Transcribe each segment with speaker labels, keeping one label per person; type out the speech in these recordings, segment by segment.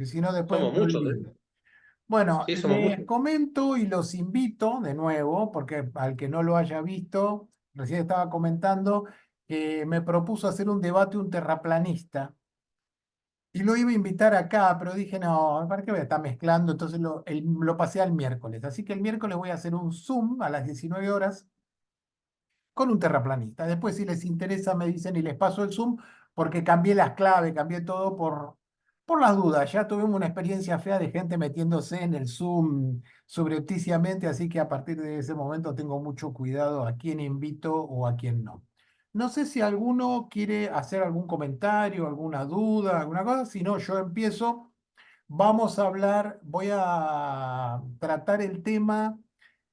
Speaker 1: porque si no después
Speaker 2: Somos
Speaker 1: me
Speaker 2: muchos,
Speaker 1: olvido. Bueno,
Speaker 2: Sí, somos
Speaker 1: les
Speaker 2: muchos.
Speaker 1: comento y los invito de nuevo, porque al que no lo haya visto, recién estaba comentando que me propuso hacer un debate un terraplanista y lo iba a invitar acá, pero dije, no, ¿para qué voy a estar mezclando? Entonces lo pasé al miércoles. Así que el miércoles voy a hacer un Zoom a las 19 horas con un terraplanista. Después, si les interesa, me dicen y les paso el Zoom, porque cambié las claves, cambié todo por las dudas. Ya tuvimos una experiencia fea de gente metiéndose en el Zoom subrepticiamente, así que a partir de ese momento tengo mucho cuidado a quién invito o a quién no. No sé si alguno quiere hacer algún comentario, alguna duda, alguna cosa. Si no, yo empiezo. Vamos a hablar, voy a tratar el tema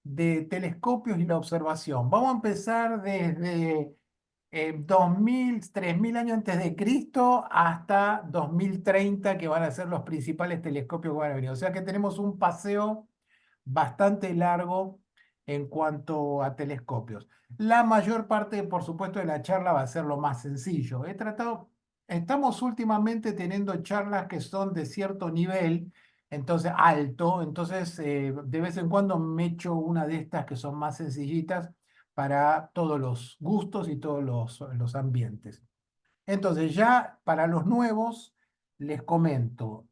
Speaker 1: de telescopios y la observación. Vamos a empezar desde 2000, 3000 años antes de Cristo hasta 2030, que van a ser los principales telescopios que van a venir. O sea que tenemos un paseo bastante largo en cuanto a telescopios. La mayor parte, por supuesto, de la charla va a ser lo más sencillo. Estamos últimamente teniendo charlas que son de cierto nivel, entonces alto, entonces de vez en cuando me echo una de estas que son más sencillitas para todos los gustos y todos los ambientes. Entonces, ya para los nuevos, les comento,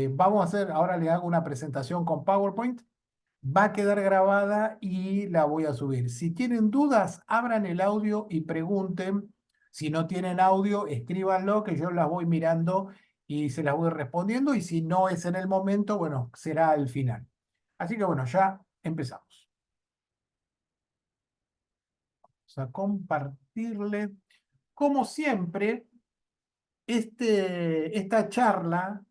Speaker 1: vamos a hacer, ahora le hago una presentación con PowerPoint, va a quedar grabada y la voy a subir. Si tienen dudas, abran el audio y pregunten. Si no tienen audio, escríbanlo, que yo las voy mirando y se las voy respondiendo. Y si no es en el momento, bueno, será al final. Así que bueno, ya empezamos. Vamos a compartirle. Como siempre, esta charla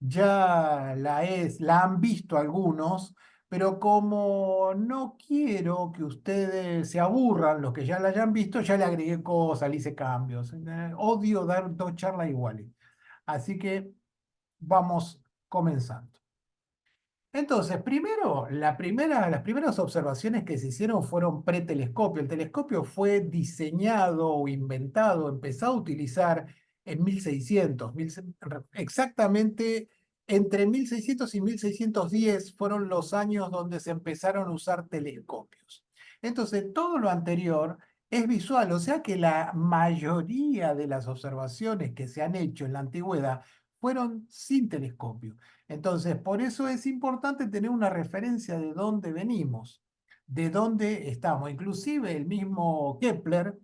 Speaker 1: ya la han visto algunos, pero como no quiero que ustedes se aburran, los que ya la hayan visto, ya le agregué cosas, le hice cambios. Odio dar dos charlas iguales. Así que vamos comenzando. Entonces, primero, las primeras observaciones que se hicieron fueron pretelescopio. El telescopio fue diseñado o inventado, empezado a utilizar en 1600. Exactamente entre 1600 y 1610 fueron los años donde se empezaron a usar telescopios. Entonces, todo lo anterior es visual, o sea que la mayoría de las observaciones que se han hecho en la antigüedad fueron sin telescopio. Entonces, por eso es importante tener una referencia de dónde venimos, de dónde estamos. Inclusive el mismo Kepler,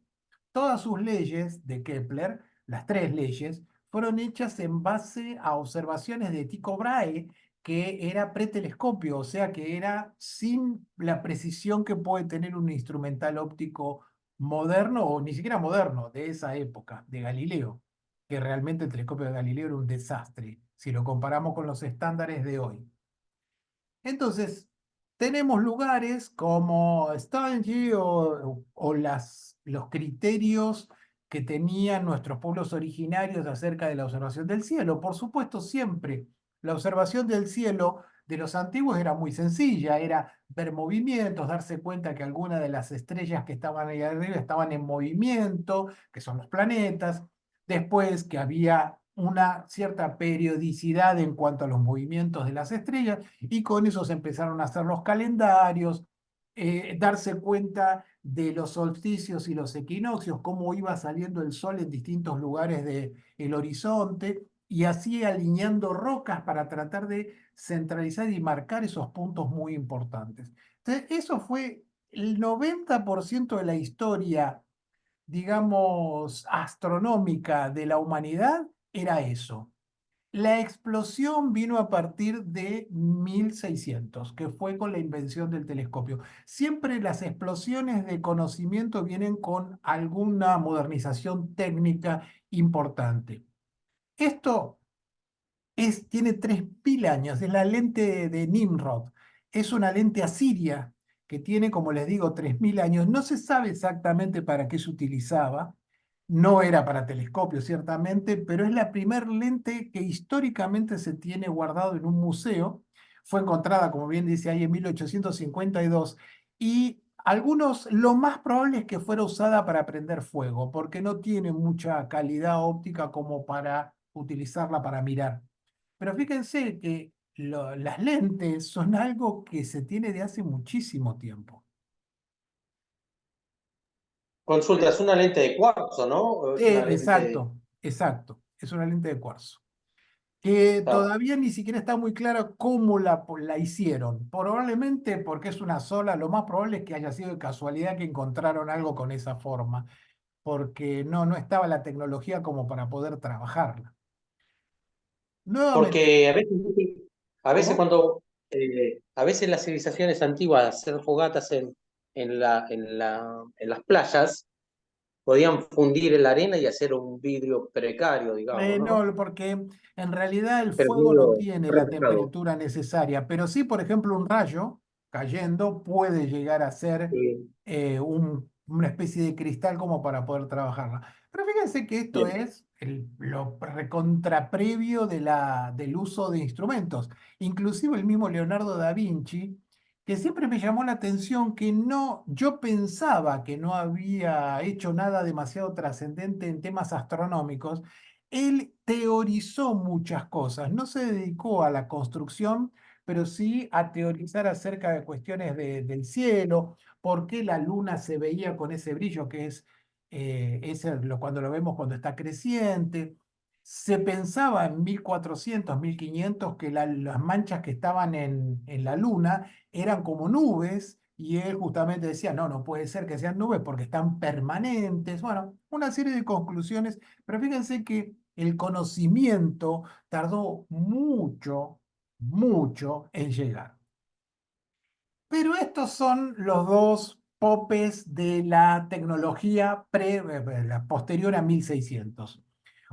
Speaker 1: todas sus leyes de Kepler, las tres leyes, fueron hechas en base a observaciones de Tycho Brahe, que era pretelescopio, o sea que era sin la precisión que puede tener un instrumental óptico moderno, o ni siquiera moderno, de esa época, de Galileo, que realmente el telescopio de Galileo era un desastre si lo comparamos con los estándares de hoy. Entonces, tenemos lugares como Stanley o los criterios que tenían nuestros pueblos originarios acerca de la observación del cielo. Por supuesto, siempre la observación del cielo de los antiguos era muy sencilla, era ver movimientos, darse cuenta que algunas de las estrellas que estaban ahí arriba estaban en movimiento, que son los planetas, después que había una cierta periodicidad en cuanto a los movimientos de las estrellas, y con eso se empezaron a hacer los calendarios, darse cuenta de los solsticios y los equinoccios, cómo iba saliendo el sol en distintos lugares del horizonte, y así alineando rocas para tratar de centralizar y marcar esos puntos muy importantes. Entonces, eso fue el 90% de la historia, digamos, astronómica de la humanidad, era eso. La explosión vino a partir de 1600, que fue con la invención del telescopio. Siempre las explosiones de conocimiento vienen con alguna modernización técnica importante. Esto tiene 3000 años, es la lente de Nimrod. Es una lente asiria que tiene, como les digo, 3000 años. No se sabe exactamente para qué se utilizaba. No era para telescopio, ciertamente, pero es la primer lente que históricamente se tiene guardado en un museo. Fue encontrada, como bien dice ahí, en 1852. Y algunos, lo más probable es que fuera usada para prender fuego, porque no tiene mucha calidad óptica como para utilizarla para mirar. Pero fíjense que las lentes son algo que se tiene de hace muchísimo tiempo.
Speaker 2: Consulta, es una lente de cuarzo, ¿no? ¿O es una lente...
Speaker 1: Exacto, exacto. Es una lente de cuarzo. Que
Speaker 2: Ah,
Speaker 1: todavía ni siquiera está muy clara cómo la hicieron. Probablemente porque es una sola, lo más probable es que haya sido de casualidad que encontraron algo con esa forma, porque no estaba la tecnología como para poder trabajarla. Nuevamente,
Speaker 2: porque a veces
Speaker 1: ¿cómo?
Speaker 2: cuando, a veces las civilizaciones antiguas hacer fogatas en las playas, podían fundir la arena y hacer un vidrio precario, digamos, ¿no?
Speaker 1: No, porque en realidad el
Speaker 2: Pero
Speaker 1: fuego no
Speaker 2: medio
Speaker 1: tiene la
Speaker 2: replicado.
Speaker 1: temperatura necesaria, pero sí, por ejemplo, un rayo cayendo puede llegar a ser una especie de cristal como para poder trabajarla. Pero fíjense que esto
Speaker 2: Bien.
Speaker 1: es lo recontra previo del uso de instrumentos. Inclusive el mismo Leonardo da Vinci, que siempre me llamó la atención que no, yo pensaba que no había hecho nada demasiado trascendente en temas astronómicos. Él teorizó muchas cosas, no se dedicó a la construcción, pero sí a teorizar acerca de cuestiones del cielo, por qué la luna se veía con ese brillo que cuando lo vemos cuando está creciente. Se pensaba en 1400, 1500 que las manchas que estaban en la luna eran como nubes. Y él justamente decía, no puede ser que sean nubes porque están permanentes. Bueno, una serie de conclusiones, pero fíjense que el conocimiento tardó mucho, mucho en llegar. Pero estos son los dos popes de la tecnología la posterior a 1600.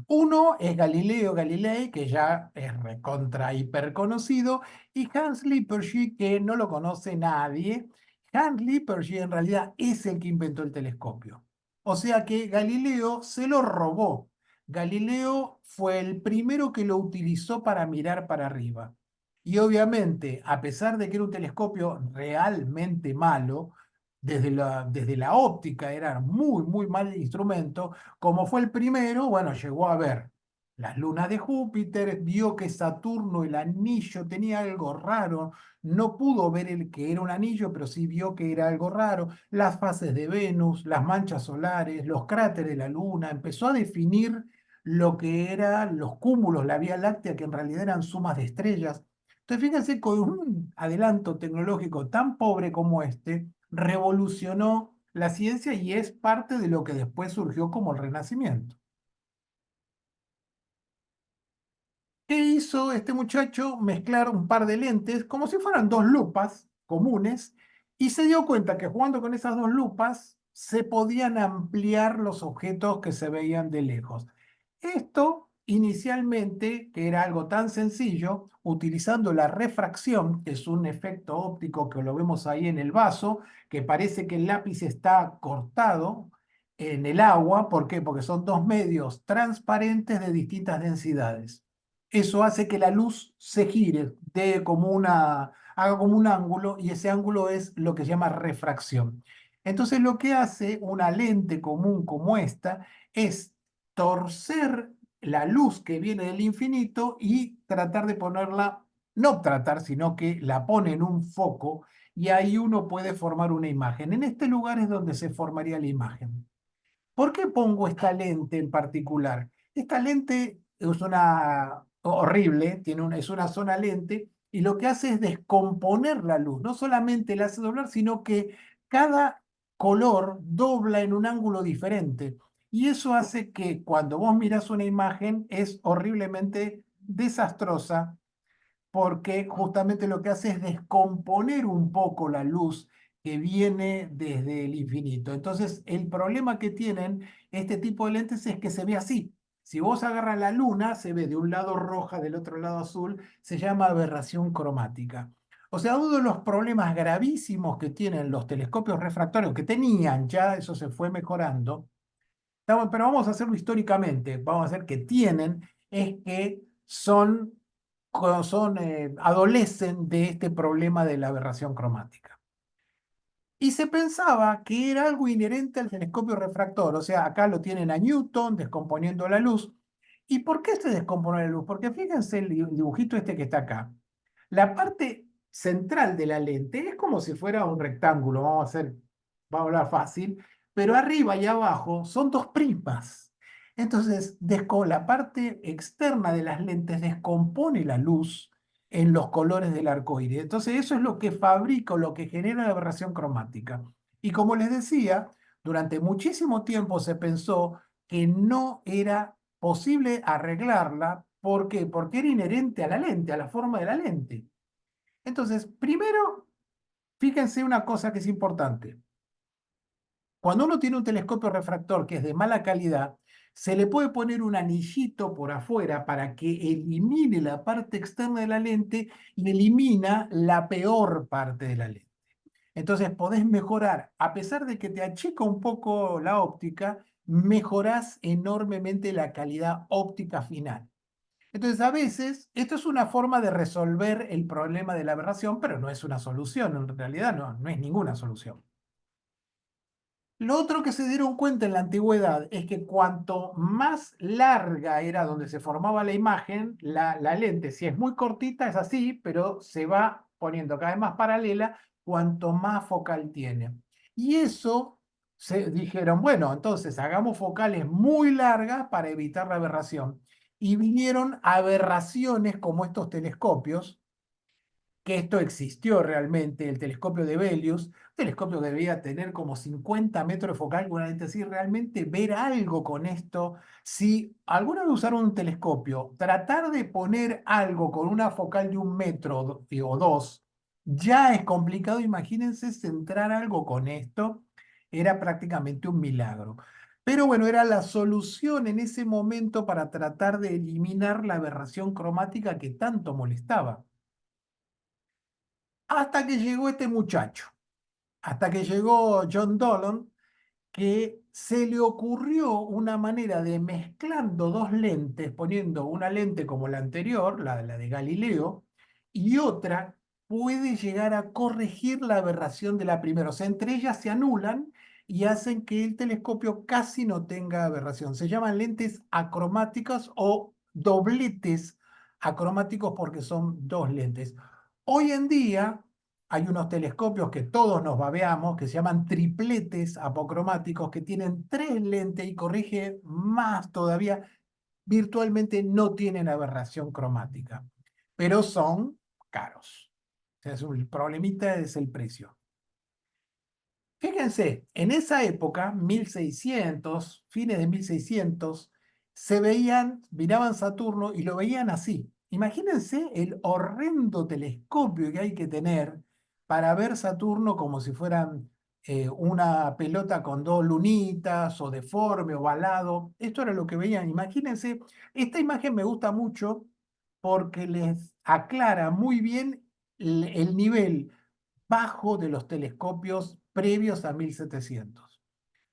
Speaker 1: Uno es Galileo Galilei, que ya es recontra hiper conocido, y Hans Lippershey, que no lo conoce nadie. Hans Lippershey en realidad es el que inventó el telescopio. O sea que Galileo se lo robó. Galileo fue el primero que lo utilizó para mirar para arriba. Y obviamente, a pesar de que era un telescopio realmente malo, desde la óptica era muy, muy mal instrumento, como fue el primero, bueno, llegó a ver las lunas de Júpiter, vio que Saturno, el anillo, tenía algo raro, no pudo ver el que era un anillo, pero sí vio que era algo raro, las fases de Venus, las manchas solares, los cráteres de la luna, empezó a definir lo que eran los cúmulos, la Vía Láctea, que en realidad eran sumas de estrellas. Entonces, fíjense, con un adelanto tecnológico tan pobre como este, revolucionó la ciencia y es parte de lo que después surgió como el Renacimiento. ¿Qué hizo este muchacho? Mezclar un par de lentes como si fueran dos lupas comunes y se dio cuenta que jugando con esas dos lupas se podían ampliar los objetos que se veían de lejos. Esto inicialmente, que era algo tan sencillo, utilizando la refracción, que es un efecto óptico que lo vemos ahí en el vaso, que parece que el lápiz está cortado en el agua. ¿Por qué? Porque son dos medios transparentes de distintas densidades. Eso hace que la luz se gire, haga como un ángulo, y ese ángulo es lo que se llama refracción. Entonces, lo que hace una lente común como esta es torcer la luz que viene del infinito y tratar de ponerla, no tratar, sino que la pone en un foco y ahí uno puede formar una imagen. En este lugar es donde se formaría la imagen. ¿Por qué pongo esta lente en particular? Esta lente es una horrible, es una zona lente y lo que hace es descomponer la luz. No solamente la hace doblar, sino que cada color dobla en un ángulo diferente. Y eso hace que cuando vos mirás una imagen es horriblemente desastrosa porque justamente lo que hace es descomponer un poco la luz que viene desde el infinito. Entonces, el problema que tienen este tipo de lentes es que se ve así. Si vos agarras la luna, se ve de un lado roja, del otro lado azul, se llama aberración cromática. O sea, uno de los problemas gravísimos que tienen los telescopios refractorios, que tenían ya, eso se fue mejorando, pero vamos a hacerlo históricamente, vamos a hacer que tienen, es que adolecen de este problema de la aberración cromática. Y se pensaba que era algo inherente al telescopio refractor, o sea, acá lo tienen a Newton descomponiendo la luz, ¿Y por qué se descompone la luz? Porque fíjense el dibujito este que está acá. La parte central de la lente es como si fuera un rectángulo, vamos a hablar fácil, pero arriba y abajo son dos prismas. Entonces, la parte externa de las lentes descompone la luz en los colores del arco iris. Entonces, eso es lo que fabrica o lo que genera la aberración cromática. Y como les decía, durante muchísimo tiempo se pensó que no era posible arreglarla. ¿Por qué? Porque era inherente a la lente, a la forma de la lente. Entonces, primero, fíjense una cosa que es importante. Cuando uno tiene un telescopio refractor que es de mala calidad, se le puede poner un anillito por afuera para que elimine la parte externa de la lente y elimina la peor parte de la lente. Entonces podés mejorar, a pesar de que te achica un poco la óptica, mejorás enormemente la calidad óptica final. Entonces, a veces, esto es una forma de resolver el problema de la aberración, pero no es una solución, en realidad no es ninguna solución. Lo otro que se dieron cuenta en la antigüedad es que cuanto más larga era donde se formaba la imagen, la lente, si es muy cortita, es así, pero se va poniendo cada vez más paralela cuanto más focal tiene. Y eso se dijeron, bueno, entonces hagamos focales muy largas para evitar la aberración. Y vinieron aberraciones como estos telescopios, que esto existió realmente, el telescopio de Belius, un telescopio que debía tener como 50 metros de focal, una lente así, realmente ver algo con esto. Si alguna vez usaron un telescopio, tratar de poner algo con una focal de 1 metro o dos, ya es complicado. Imagínense centrar algo con esto, era prácticamente un milagro. Pero bueno, era la solución en ese momento para tratar de eliminar la aberración cromática que tanto molestaba. Hasta que llegó este muchacho, hasta que llegó John Dollond, que se le ocurrió una manera de mezclando dos lentes, poniendo una lente como la anterior, la de Galileo, y otra puede llegar a corregir la aberración de la primera. O sea, entre ellas se anulan y hacen que el telescopio casi no tenga aberración. Se llaman lentes acromáticas o dobletes acromáticos porque son dos lentes. Hoy en día hay unos telescopios que todos nos babeamos, que se llaman tripletes apocromáticos, que tienen tres lentes y corrige más todavía. Virtualmente no tienen aberración cromática, pero son caros. O sea, el problemita es el precio. Fíjense, en esa época, 1600, fines de 1600, miraban Saturno y lo veían así. Imagínense el horrendo telescopio que hay que tener para ver Saturno como si fueran una pelota con dos lunitas o deforme, ovalado. Esto era lo que veían. Imagínense, esta imagen me gusta mucho porque les aclara muy bien el nivel bajo de los telescopios previos a 1700.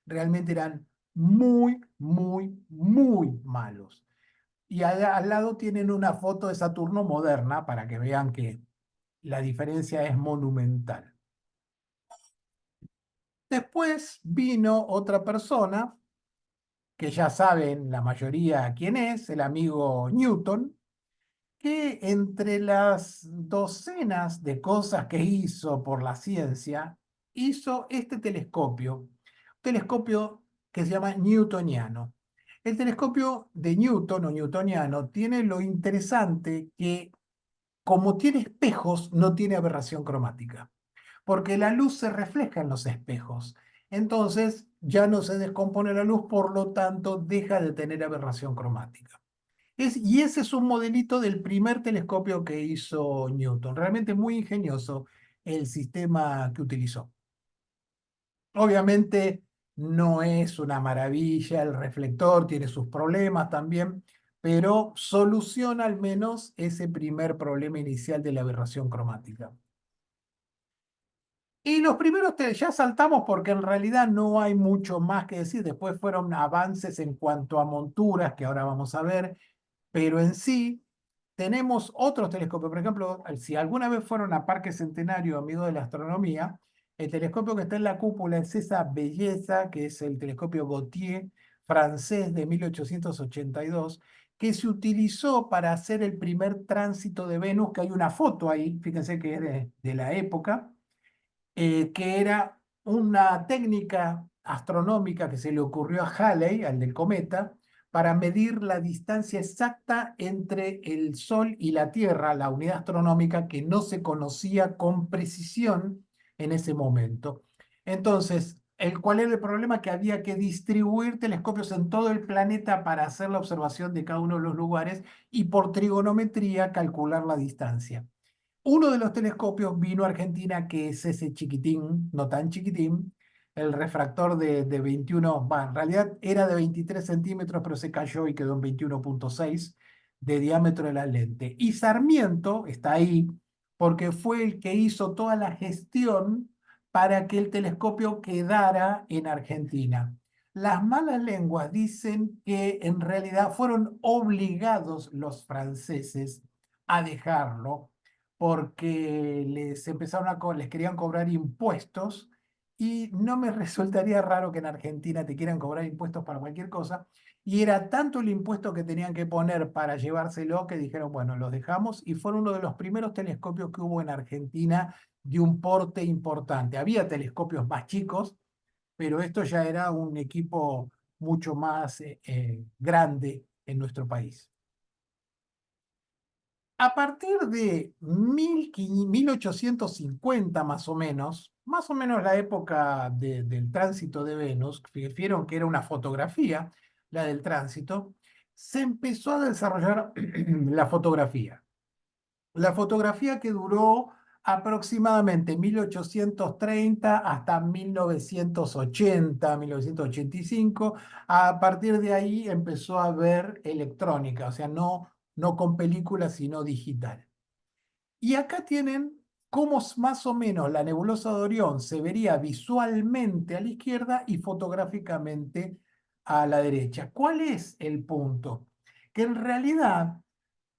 Speaker 1: Realmente eran muy, muy, muy malos. Y al lado tienen una foto de Saturno moderna para que vean que la diferencia es monumental. Después vino otra persona, que ya saben la mayoría quién es, el amigo Newton, que entre las docenas de cosas que hizo por la ciencia, hizo este telescopio, un telescopio que se llama newtoniano. El telescopio de Newton o newtoniano tiene lo interesante que, como tiene espejos, no tiene aberración cromática, porque la luz se refleja en los espejos. Entonces ya no se descompone la luz, por lo tanto deja de tener aberración cromática. Y ese es un modelito del primer telescopio que hizo Newton. Realmente muy ingenioso el sistema que utilizó. Obviamente no es una maravilla, el reflector tiene sus problemas también, pero soluciona al menos ese primer problema inicial de la aberración cromática. Y los primeros ya saltamos porque en realidad no hay mucho más que decir. Después fueron avances en cuanto a monturas que ahora vamos a ver, pero en sí tenemos otros telescopios. Por ejemplo, si alguna vez fueron a Parque Centenario, amigo de la astronomía, el telescopio que está en la cúpula es esa belleza que es el telescopio Gautier francés de 1882, que se utilizó para hacer el primer tránsito de Venus, que hay una foto ahí, fíjense que es de la época, que era una técnica astronómica que se le ocurrió a Halley, al del cometa, para medir la distancia exacta entre el Sol y la Tierra, la unidad astronómica que no se conocía con precisión en ese momento. Entonces, ¿cuál era el problema? Que había que distribuir telescopios en todo el planeta para hacer la observación de cada uno de los lugares y por trigonometría calcular la distancia. Uno de los telescopios vino a Argentina, que es ese chiquitín, no tan chiquitín, el refractor de 21, en realidad era de 23 centímetros, pero se cayó y quedó en 21,6 de diámetro de la lente. Y Sarmiento está ahí porque fue el que hizo toda la gestión para que el telescopio quedara en Argentina. Las malas lenguas dicen que en realidad fueron obligados los franceses a dejarlo porque les empezaron les querían cobrar impuestos y no me resultaría raro que en Argentina te quieran cobrar impuestos para cualquier cosa. Y era tanto el impuesto que tenían que poner para llevárselo que dijeron, bueno, los dejamos y fueron uno de los primeros telescopios que hubo en Argentina de un porte importante. Había telescopios más chicos, pero esto ya era un equipo mucho más grande en nuestro país. A partir de 1850 más o menos la época del tránsito de Venus, refiero que era una fotografía, la del tránsito, se empezó a desarrollar la fotografía. La fotografía que duró aproximadamente 1830 hasta 1980, 1985. A partir de ahí empezó a haber electrónica, o sea, no con película, sino digital. Y acá tienen cómo más o menos la nebulosa de Orión se vería visualmente a la izquierda y fotográficamente a la derecha. ¿Cuál es el punto? Que en realidad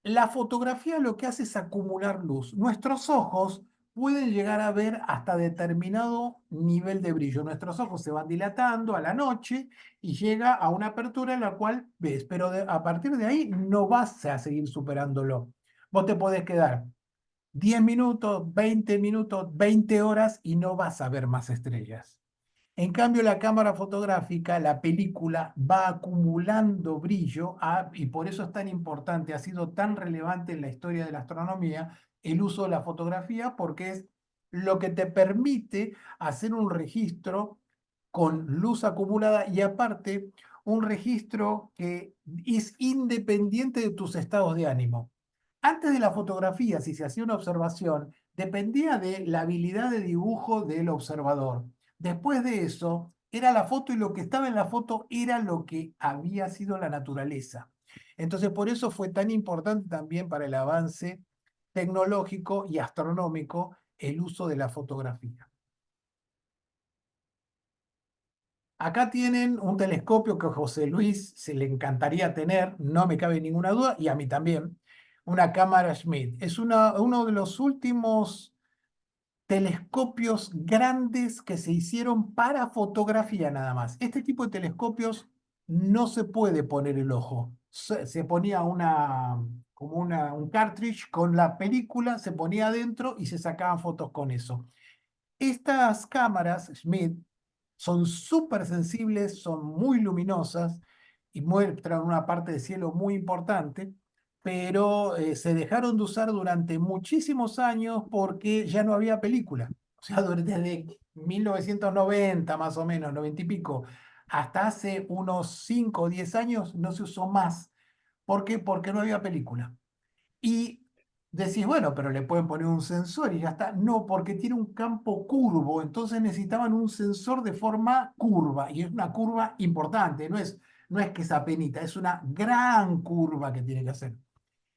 Speaker 1: la fotografía lo que hace es acumular luz. Nuestros ojos pueden llegar a ver hasta determinado nivel de brillo. Nuestros ojos se van dilatando a la noche y llega a una apertura en la cual ves, pero a partir de ahí no vas a seguir superándolo. Vos te podés quedar 10 minutos, 20 minutos, 20 horas y no vas a ver más estrellas. En cambio, la cámara fotográfica, la película, va acumulando brillo y por eso es tan importante, ha sido tan relevante en la historia de la astronomía el uso de la fotografía, porque es lo que te permite hacer un registro con luz acumulada y aparte un registro que es independiente de tus estados de ánimo. Antes de la fotografía, si se hacía una observación, dependía de la habilidad de dibujo del observador. Después de eso, era la foto y lo que estaba en la foto era lo que había sido la naturaleza. Entonces, por eso fue tan importante también para el avance tecnológico y astronómico el uso de la fotografía. Acá tienen un telescopio que a José Luis se le encantaría tener, no me cabe ninguna duda, y a mí también, una cámara Schmidt. Es uno de los últimos telescopios grandes que se hicieron para fotografía nada más. Este tipo de telescopios no se puede poner el ojo. Se ponía un cartridge con la película, se ponía adentro y se sacaban fotos con eso. Estas cámaras Schmidt son súper sensibles, son muy luminosas y muestran una parte del cielo muy importante, pero se dejaron de usar durante muchísimos años porque ya no había película. O sea, desde 1990 más o menos, 90 y pico, hasta hace unos 5 o 10 años no se usó más. ¿Por qué? Porque no había película. Y decís, bueno, pero le pueden poner un sensor y ya está. No, porque tiene un campo curvo, entonces necesitaban un sensor de forma curva, y es una curva importante, no es que es apenita, es una gran curva que tiene que hacer.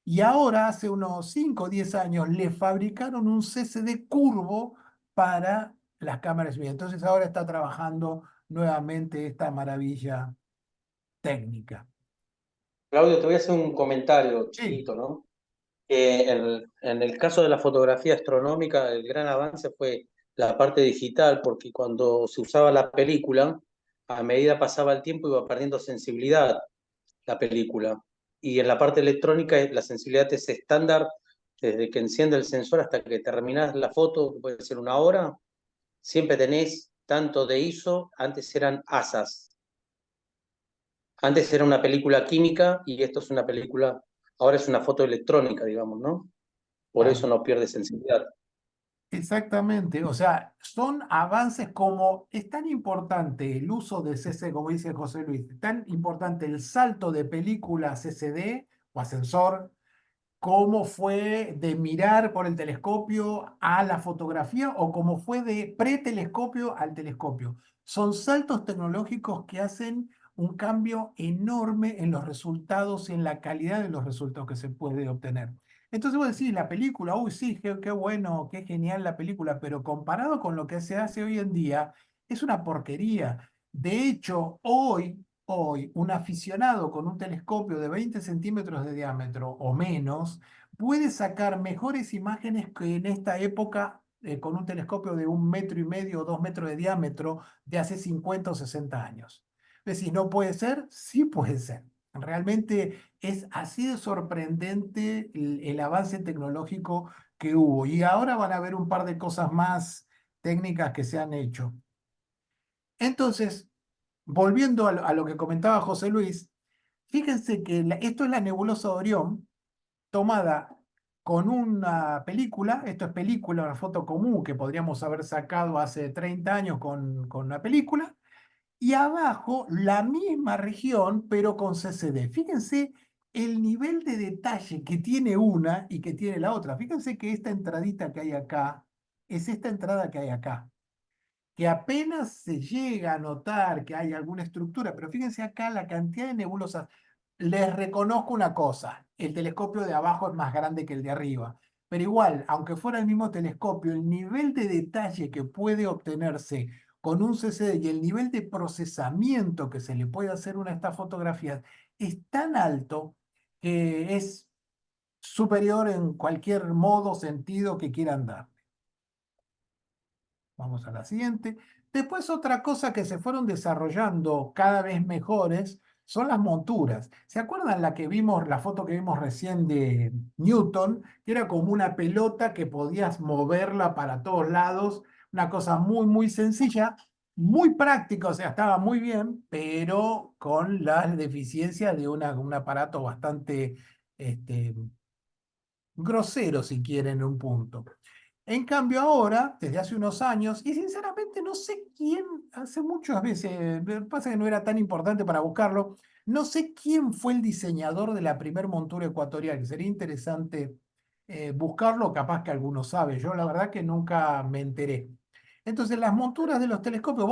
Speaker 1: Y ahora, hace unos 5 o 10 años, le fabricaron un CCD curvo para las cámaras MIDI. Entonces ahora está trabajando nuevamente esta maravilla técnica.
Speaker 2: Claudio, te voy a hacer un comentario
Speaker 1: Sí.
Speaker 2: chiquito, ¿no? En el caso de la fotografía astronómica, el gran avance fue la parte digital, porque cuando se usaba la película, a medida pasaba el tiempo iba perdiendo sensibilidad la película. y en la parte electrónica la sensibilidad es estándar desde que enciende el sensor hasta que terminás la foto, que puede ser una hora, siempre tenés tanto de ISO, antes eran ASAs, antes era una película química y esto es una película, ahora es una foto electrónica, digamos, ¿no? Por eso
Speaker 1: Claro.
Speaker 2: no pierde sensibilidad.
Speaker 1: Exactamente, o sea, son avances como es tan importante el uso de CC, como dice José Luis, tan importante el salto de película a CCD o ascensor, cómo fue de mirar por el telescopio a la fotografía o cómo fue de pretelescopio al telescopio. Son saltos tecnológicos que hacen un cambio enorme en los resultados y en la calidad de los resultados que se puede obtener. Entonces vos decís, la película, uy, sí, qué bueno, qué genial la película, pero comparado con lo que se hace hoy en día, es una porquería. De hecho, hoy, un aficionado con un telescopio de 20 centímetros de diámetro o menos puede sacar mejores imágenes que en esta época con un telescopio de 1,5 metros o 2 metros de diámetro de hace 50 o 60 años. Es decir, ¿no puede ser? Sí puede ser. Realmente es así de sorprendente el avance tecnológico que hubo. Y ahora van a ver un par de cosas más técnicas que se han hecho. Entonces, volviendo a lo que comentaba José Luis, fíjense que esto es la nebulosa de Orión tomada con una película, esto es película, una foto común que podríamos haber sacado hace 30 años con una película, y abajo la misma región, pero con CCD. Fíjense el nivel de detalle que tiene una y que tiene la otra. Fíjense que esta entradita que hay acá es esta entrada que hay acá, que apenas se llega a notar que hay alguna estructura, pero fíjense acá la cantidad de nebulosas. Les reconozco una cosa, el telescopio de abajo es más grande que el de arriba, pero igual, aunque fuera el mismo telescopio, el nivel de detalle que puede obtenerse con un CCD y el nivel de procesamiento que se le puede hacer a estas fotografías es tan alto que es superior en cualquier modo, sentido que quieran dar. Vamos a la siguiente. Después otra cosa que se fueron desarrollando cada vez mejores son las monturas. ¿Se acuerdan la que vimos, la foto que vimos recién de Newton, que era como una pelota que podías moverla para todos lados? Una cosa muy sencilla, muy práctica, o sea, estaba muy bien, pero con las deficiencias de un aparato bastante este, grosero, si quieren, en un punto. En cambio ahora, desde hace unos años, y sinceramente no sé quién, hace muchas veces, pasa que no era tan importante para buscarlo, no sé quién fue el diseñador de la primer montura ecuatorial, que sería interesante buscarlo, capaz que alguno sabe, yo la verdad que nunca me enteré. Entonces, las monturas de los telescopios,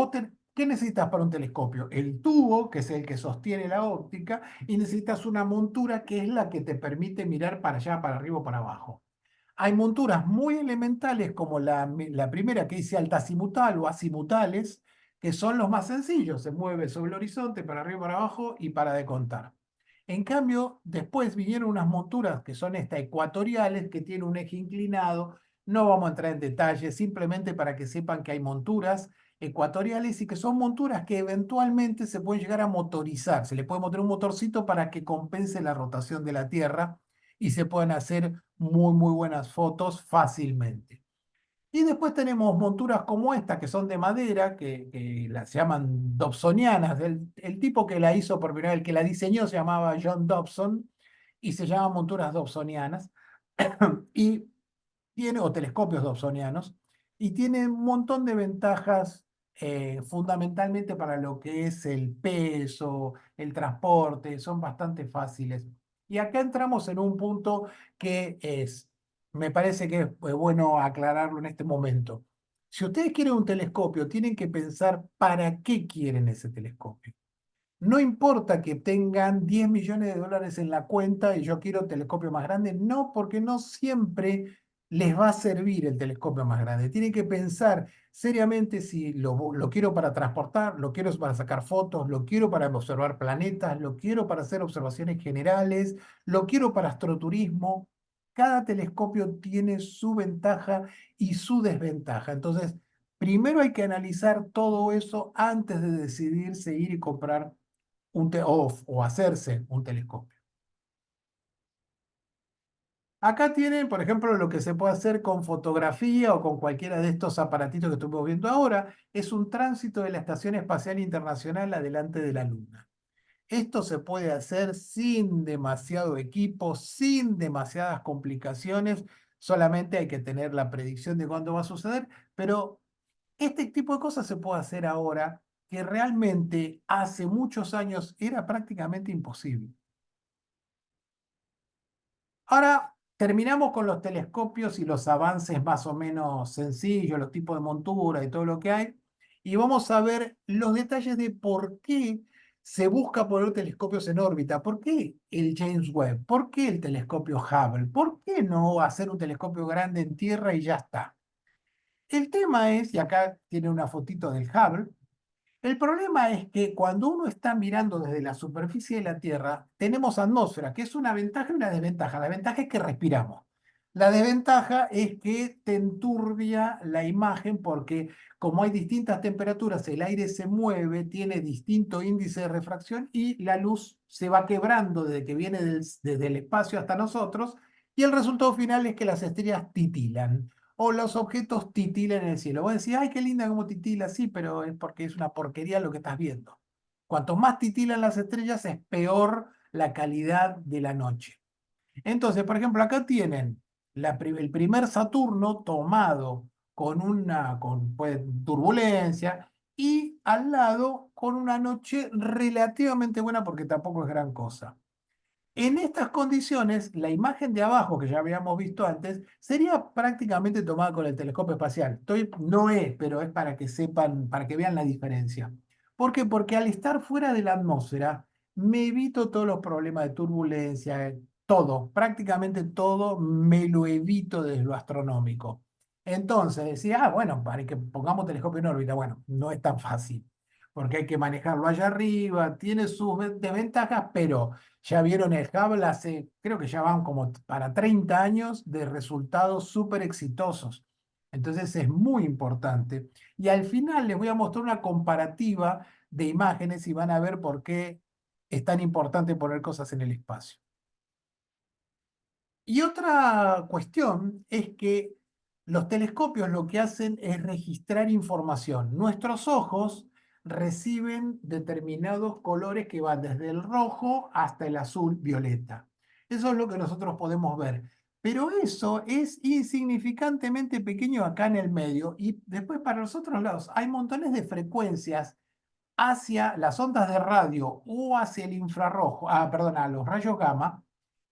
Speaker 1: ¿qué necesitas para un telescopio? El tubo, que es el que sostiene la óptica, y necesitas una montura que es la que te permite mirar para allá, para arriba o para abajo. Hay monturas muy elementales como la primera que dice altazimutal o azimutales, que son los más sencillos, se mueve sobre el horizonte, para arriba, para abajo y para de contar. En cambio, después vinieron unas monturas que son estas ecuatoriales, que tienen un eje inclinado. No vamos a entrar en detalles, simplemente para que sepan que hay monturas ecuatoriales y que son monturas que eventualmente se pueden llegar a motorizar. Se le puede montar un motorcito para que compense la rotación de la Tierra y se pueden hacer muy buenas fotos fácilmente. Y después tenemos monturas como esta, que son de madera, que las llaman dobsonianas. El tipo que la hizo por primera vez, el que la diseñó, se llamaba John Dobson, y se llaman monturas dobsonianas. Y tiene, o telescopios dobsonianos, y tiene un montón de ventajas, fundamentalmente para lo que es el peso, el transporte, son bastante fáciles. Y acá entramos en un punto que me parece que es bueno aclararlo en este momento. Si ustedes quieren un telescopio, tienen que pensar para qué quieren ese telescopio. No importa que tengan 10 millones de dólares en la cuenta y yo quiero un telescopio más grande, no, porque no siempre les va a servir el telescopio más grande. Tienen que pensar seriamente si lo quiero para transportar, lo quiero para sacar fotos, lo quiero para observar planetas, lo quiero para hacer observaciones generales, lo quiero para astroturismo. Cada telescopio tiene su ventaja y su desventaja. Entonces, primero hay que analizar todo eso antes de decidirse ir y comprar o hacerse un telescopio. Acá tienen, por ejemplo, lo que se puede hacer con fotografía o con cualquiera de estos aparatitos que estamos viendo ahora, es un tránsito de la Estación Espacial Internacional adelante de la Luna. Esto se puede hacer sin demasiado equipo, sin demasiadas complicaciones, solamente hay que tener la predicción de cuándo va a suceder, pero este tipo de cosas se puede hacer ahora que realmente hace muchos años era prácticamente imposible. Ahora terminamos con los telescopios y los avances más o menos sencillos, los tipos de montura y todo lo que hay, y vamos a ver los detalles de por qué se busca poner telescopios en órbita, por qué el James Webb, por qué el telescopio Hubble, por qué no hacer un telescopio grande en tierra y ya está. El tema es, y acá tiene una fotito del Hubble, el problema es que cuando uno está mirando desde la superficie de la Tierra, tenemos atmósfera, que es una ventaja y una desventaja. La ventaja es que respiramos. La desventaja es que te enturbia la imagen porque como hay distintas temperaturas, el aire se mueve, tiene distinto índice de refracción y la luz se va quebrando desde que viene desde el espacio hasta nosotros y el resultado final es que las estrellas titilan o los objetos titilan en el cielo. Vos decís, ay, qué linda como titila, sí, pero es porque es una porquería lo que estás viendo. Cuanto más titilan las estrellas, es peor la calidad de la noche. Entonces, por ejemplo, acá tienen el primer Saturno tomado con pues, turbulencia y al lado con una noche relativamente buena porque tampoco es gran cosa. En estas condiciones, la imagen de abajo que ya habíamos visto antes sería prácticamente tomada con el telescopio espacial. No es, pero es para que sepan, para que vean la diferencia. ¿Por qué? Porque al estar fuera de la atmósfera, me evito todos los problemas de turbulencia, todo, prácticamente todo me lo evito desde lo astronómico. Entonces decía, bueno, para que pongamos telescopio en órbita, bueno, no es tan fácil, porque hay que manejarlo allá arriba, tiene sus desventajas, pero ya vieron el Hubble hace, creo que ya van como para 30 años de resultados súper exitosos. Entonces es muy importante. Y al final les voy a mostrar una comparativa de imágenes y van a ver por qué es tan importante poner cosas en el espacio. Y otra cuestión es que los telescopios lo que hacen es registrar información. Nuestros ojos reciben determinados colores que van desde el rojo hasta el azul violeta. Eso es lo que nosotros podemos ver. Pero eso es insignificantemente pequeño acá en el medio y después para los otros lados hay montones de frecuencias hacia las ondas de radio o hacia el infrarrojo, perdón, a los rayos gamma,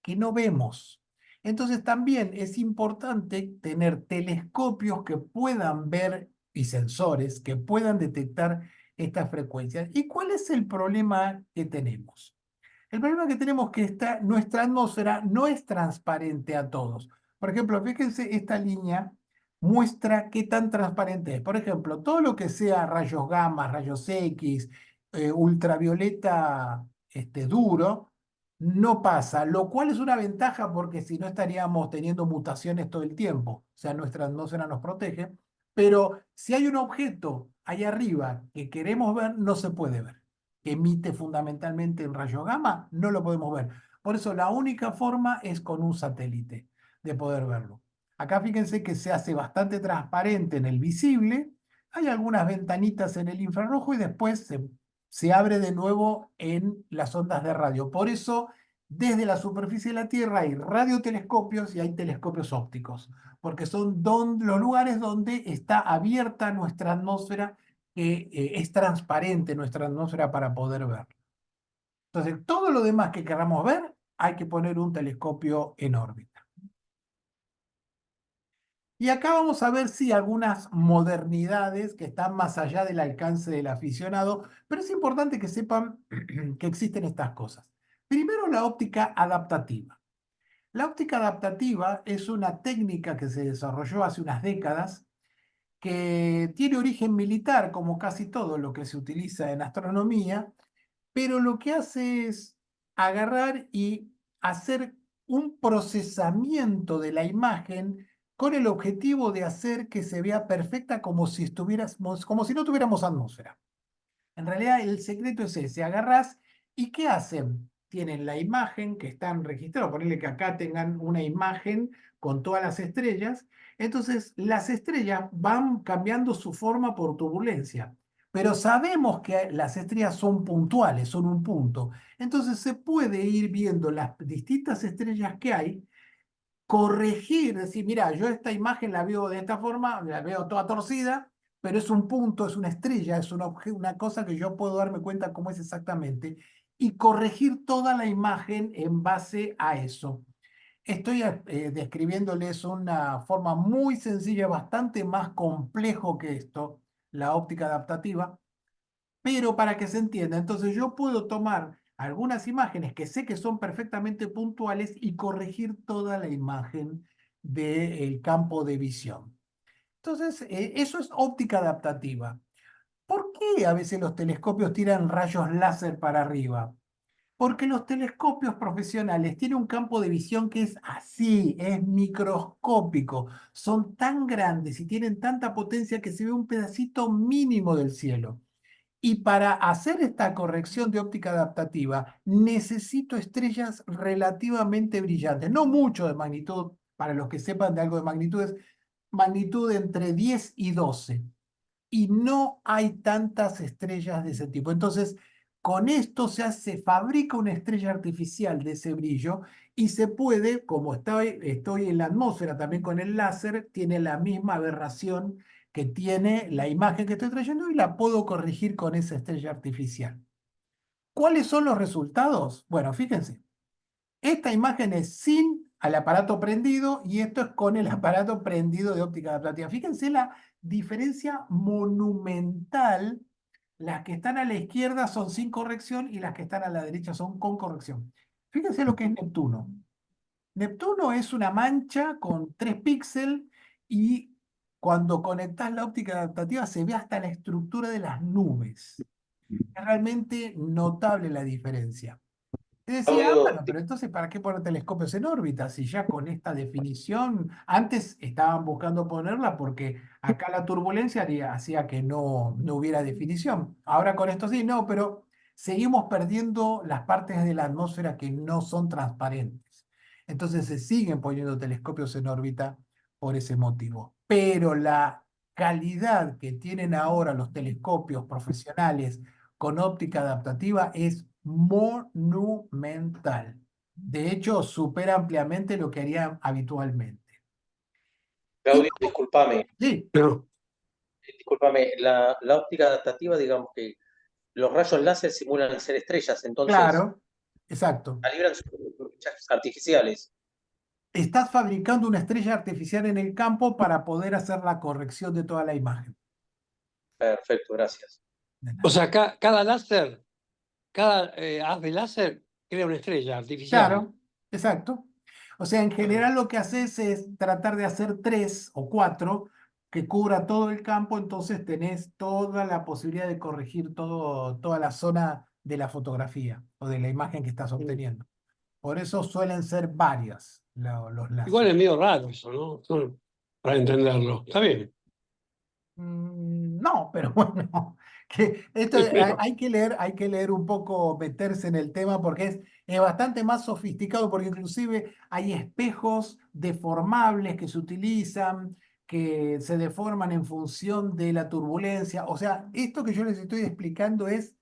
Speaker 1: que no vemos. Entonces también es importante tener telescopios que puedan ver y sensores que puedan detectar estas frecuencias. ¿Y cuál es el problema que tenemos? El problema que tenemos es que nuestra atmósfera no es transparente a todos. Por ejemplo, fíjense, esta línea muestra qué tan transparente es. Por ejemplo, todo lo que sea rayos gamma, rayos X, ultravioleta duro, no pasa, lo cual es una ventaja porque si no estaríamos teniendo mutaciones todo el tiempo. O sea, nuestra atmósfera nos protege. Pero si hay un objeto ahí arriba que queremos ver, no se puede ver que emite fundamentalmente en rayo gamma, no lo podemos ver. Por eso la única forma es con un satélite de poder verlo. Acá fíjense que se hace bastante transparente en el visible, hay algunas ventanitas en el infrarrojo y después se abre de nuevo en las ondas de radio. Por eso, desde la superficie de la Tierra hay radiotelescopios y hay telescopios ópticos, porque son los lugares donde está abierta nuestra atmósfera que es transparente nuestra atmósfera para poder ver. Entonces, todo lo demás que queramos ver, hay que poner un telescopio en órbita. Y acá vamos a ver si algunas modernidades que están más allá del alcance del aficionado, pero es importante que sepan que existen estas cosas. Primero, la óptica adaptativa. La óptica adaptativa es una técnica que se desarrolló hace unas décadas que tiene origen militar, como casi todo lo que se utiliza en astronomía, pero lo que hace es agarrar y hacer un procesamiento de la imagen con el objetivo de hacer que se vea perfecta como si como si no tuviéramos atmósfera. En realidad el secreto es ese, agarrás y ¿qué hacen? tienen la imagen que están registrados, ponerle que acá tengan una imagen con todas las estrellas, entonces las estrellas van cambiando su forma por turbulencia, pero sabemos que las estrellas son puntuales, son un punto, entonces se puede ir viendo las distintas estrellas que hay, corregir, decir, mira, yo esta imagen la veo de esta forma, la veo toda torcida, pero es un punto, es una estrella, es una cosa que yo puedo darme cuenta cómo es exactamente, y corregir toda la imagen en base a eso. Estoy describiéndoles una forma muy sencilla, bastante más complejo que esto, la óptica adaptativa, pero para que se entienda, entonces yo puedo tomar algunas imágenes que sé que son perfectamente puntuales y corregir toda la imagen del campo de visión. Entonces, eso es óptica adaptativa. ¿Por qué a veces los telescopios tiran rayos láser para arriba? Porque los telescopios profesionales tienen un campo de visión que es así, es microscópico. Son tan grandes y tienen tanta potencia que se ve un pedacito mínimo del cielo. Y para hacer esta corrección de óptica adaptativa, necesito estrellas relativamente brillantes, no mucho de magnitud, para los que sepan de algo de magnitudes, magnitud entre 10 y 12 y no hay tantas estrellas de ese tipo. Entonces, con esto se fabrica una estrella artificial de ese brillo y se puede, como estoy en la atmósfera también con el láser, tiene la misma aberración que tiene la imagen que estoy trayendo y la puedo corregir con esa estrella artificial. ¿Cuáles son los resultados? Bueno, fíjense. Esta imagen es sin el aparato prendido y esto es con el aparato prendido de óptica adaptativa. Fíjense la diferencia monumental. Las que están a la izquierda son sin corrección y las que están a la derecha son con corrección. Fíjense lo que es Neptuno. Neptuno es una mancha con 3 píxeles y cuando conectas la óptica adaptativa se ve hasta la estructura de las nubes. Es realmente notable la diferencia. Y decía,
Speaker 2: Claudio,
Speaker 1: bueno, pero entonces, ¿para qué poner telescopios en órbita? Si ya con esta definición, antes estaban buscando ponerla porque acá la turbulencia hacía que no hubiera definición. Ahora con esto sí, no, pero seguimos perdiendo las partes de la atmósfera que no son transparentes. Entonces se siguen poniendo telescopios en órbita por ese motivo. Pero la calidad que tienen ahora los telescopios profesionales con óptica adaptativa es monumental. De hecho, supera ampliamente lo que harían habitualmente. Y
Speaker 2: Claudio, discúlpame,
Speaker 1: sí,
Speaker 3: No.
Speaker 2: la óptica adaptativa, digamos que los rayos láser simulan ser estrellas, entonces
Speaker 1: claro, exacto.
Speaker 2: calibran sus estrellas artificiales.
Speaker 1: Estás fabricando una estrella artificial en el campo para poder hacer la corrección de toda la imagen.
Speaker 2: Perfecto, gracias.
Speaker 1: De
Speaker 3: O
Speaker 1: nada.
Speaker 3: sea, cada láser, cada haz de láser crea una estrella artificial.
Speaker 1: Claro, exacto. O sea, en
Speaker 3: Ah,
Speaker 1: general lo que haces es tratar de hacer 3 o 4 que cubra todo el campo, entonces tenés toda la posibilidad de corregir toda la zona de la fotografía o de la imagen que estás
Speaker 3: mm.
Speaker 1: obteniendo. Por eso suelen ser varias los
Speaker 3: Igual
Speaker 1: láser.
Speaker 3: es medio raro eso, ¿no? Para entenderlo. Está bien.
Speaker 1: No, pero bueno, que esto
Speaker 3: Pero,
Speaker 1: hay que leer un poco, meterse en el tema porque es bastante más sofisticado, porque inclusive hay espejos deformables que se utilizan, que se deforman en función de la turbulencia. O sea, esto que yo les estoy explicando es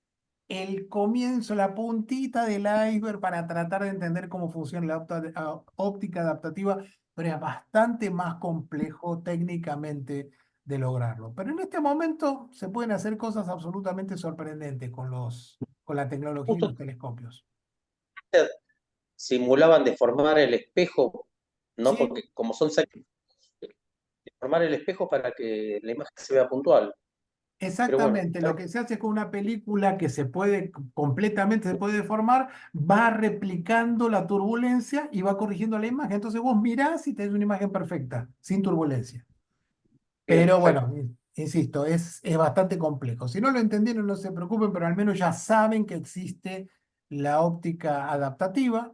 Speaker 1: el comienzo, la puntita del iceberg para tratar de entender cómo funciona la óptica adaptativa, pero es bastante más complejo técnicamente de lograrlo. Pero en este momento se pueden hacer cosas absolutamente sorprendentes con la tecnología y
Speaker 2: Justo
Speaker 1: los telescopios.
Speaker 2: simulaban deformar el espejo, ¿no?
Speaker 1: Sí,
Speaker 2: Porque como son deformar el espejo para que la imagen se vea puntual. Pero bueno,
Speaker 1: exactamente. Lo que se hace con una película que se puede completamente se puede deformar, va replicando la turbulencia y va corrigiendo la imagen. Entonces vos mirás y tenés una imagen perfecta, sin turbulencia. Pero
Speaker 2: perfecto.
Speaker 1: bueno, insisto, es bastante complejo. Si no lo entendieron, no se preocupen, pero al menos ya saben que existe la óptica adaptativa.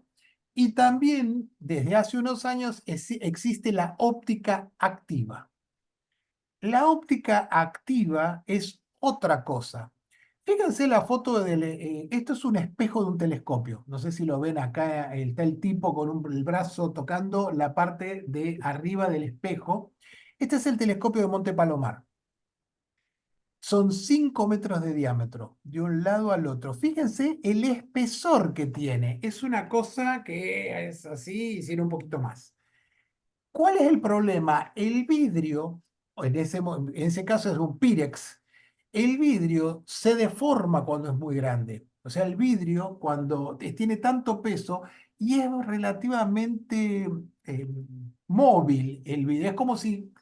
Speaker 1: Y también desde hace unos años existe la óptica activa. La óptica activa es otra cosa. Fíjense la foto esto es un espejo de un telescopio. No sé si lo ven acá, está el tipo con el brazo tocando la parte de arriba del espejo. Este es el telescopio de Monte Palomar. Son 5 metros de diámetro, de un lado al otro. Fíjense el espesor que tiene. Es una cosa que es así, y tiene un poquito más. ¿Cuál es el problema? El vidrio, o en ese caso es un Pirex, el vidrio se deforma cuando es muy grande. O sea, el vidrio cuando tiene tanto peso y es relativamente eh, móvil el vidrio, es como si,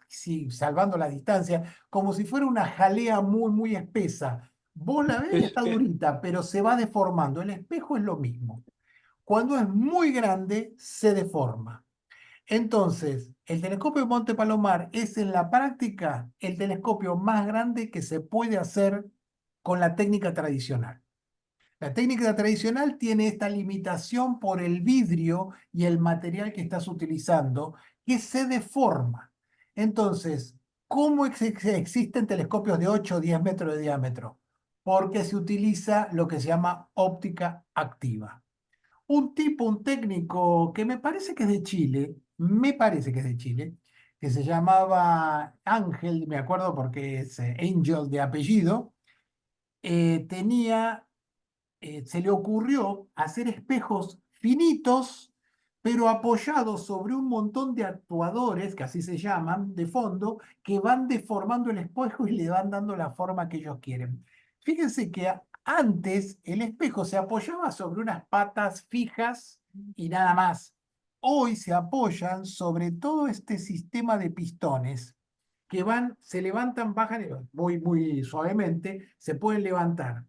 Speaker 1: salvando la distancia, como si fuera una jalea muy, muy espesa. Vos la ves y
Speaker 3: Es,
Speaker 1: está durita, pero se va deformando. El espejo es lo mismo. Cuando es muy grande, se deforma. Entonces, el telescopio de Monte Palomar es en la práctica el telescopio más grande que se puede hacer con la técnica tradicional. La técnica tradicional tiene esta limitación por el vidrio y el material que estás utilizando, que se deforma. Entonces, ¿cómo existen telescopios de 8 o 10 metros de diámetro? Porque se utiliza lo que se llama óptica activa. Un técnico que me parece que es de Chile, me parece que es de Chile, que se llamaba Ángel, me acuerdo porque es Angel de apellido, tenía se le ocurrió hacer espejos finitos, pero apoyados sobre un montón de actuadores, que así se llaman, de fondo, que van deformando el espejo y le van dando la forma que ellos quieren. Fíjense que antes el espejo se apoyaba sobre unas patas fijas y nada más. Hoy se apoyan sobre todo este sistema de pistones que van, se levantan, bajan, muy, muy suavemente, se pueden levantar.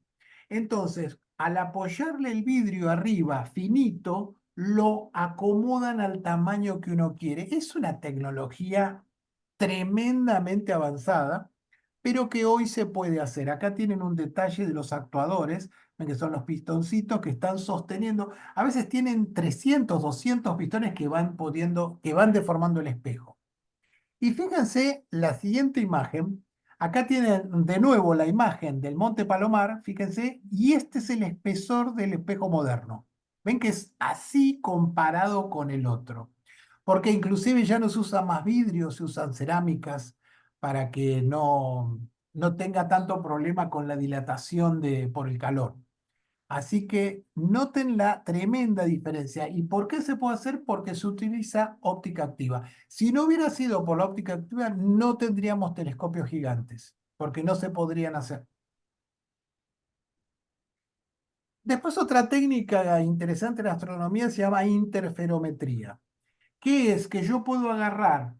Speaker 1: Entonces, al apoyarle el vidrio arriba, finito, lo acomodan al tamaño que uno quiere. Es una tecnología tremendamente avanzada, pero que hoy se puede hacer. Acá tienen un detalle de los actuadores, ven que son los pistoncitos que están sosteniendo. A veces tienen 300, 200 pistones que van pudiendo, que van deformando el espejo. Y fíjense la siguiente imagen. Acá tienen de nuevo la imagen del Monte Palomar, fíjense, y este es el espesor del espejo moderno. Ven que es así comparado con el otro. Porque inclusive ya no se usa más vidrio, se usan cerámicas para que no tenga tanto problema con la dilatación por el calor. Así que noten la tremenda diferencia. ¿Y por qué se puede hacer? Porque se utiliza óptica activa. Si no hubiera sido por la óptica activa, no tendríamos telescopios gigantes, porque no se podrían hacer. Después otra técnica interesante en la astronomía se llama interferometría. ¿Qué es? Que yo puedo agarrar,